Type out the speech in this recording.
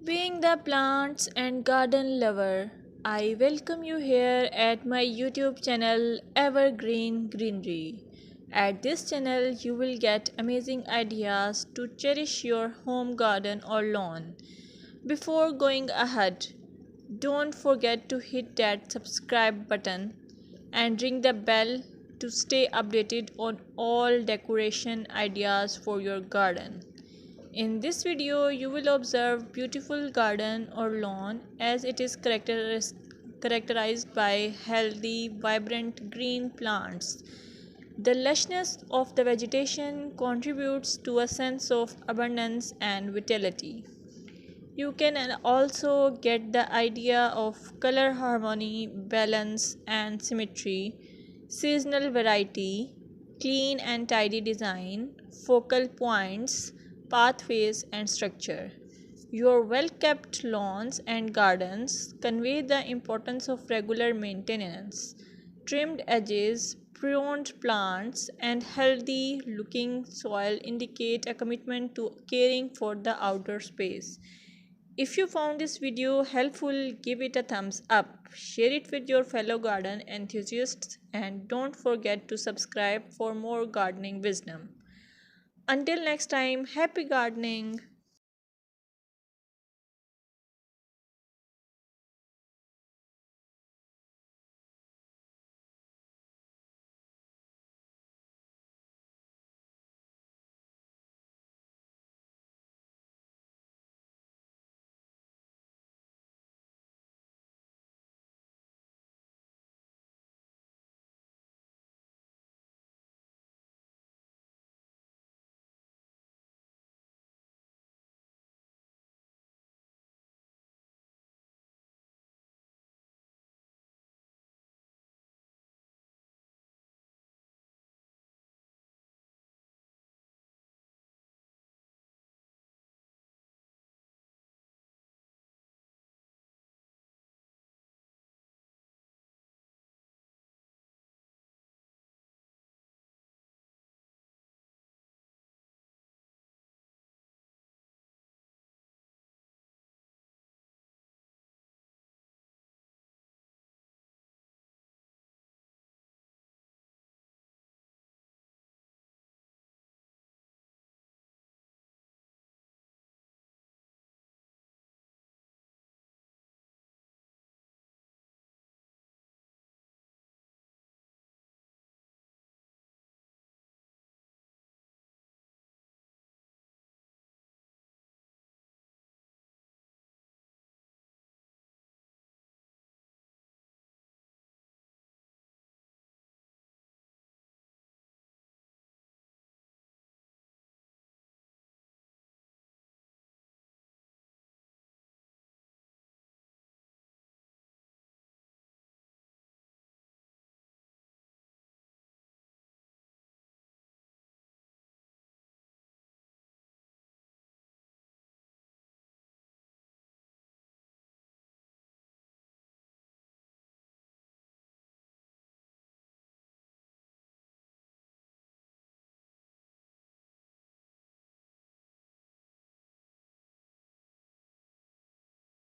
Being the plants and garden lover, I welcome you here at my YouTube channel Evergreen Greenery. At this channel, you will get amazing ideas to cherish your home garden or lawn. Before going ahead, don't forget to hit that subscribe button and ring the bell to stay updated on all decoration ideas for your garden. In this video, you will observe beautiful garden or lawn as it is characterized by healthy, vibrant green plants. The lushness of the vegetation contributes to a sense of abundance and vitality. You can also get the idea of color harmony, balance, and symmetry, seasonal variety, clean and tidy design, focal points, pathways, and structure. Your well kept lawns and gardens convey the importance of regular maintenance. Trimmed edges, pruned plants, and healthy looking soil indicate a commitment to caring for the outdoor space. If you found this video helpful, give it a thumbs up, share it with your fellow garden enthusiasts, and don't forget to subscribe for more gardening wisdom. Until next time, happy gardening!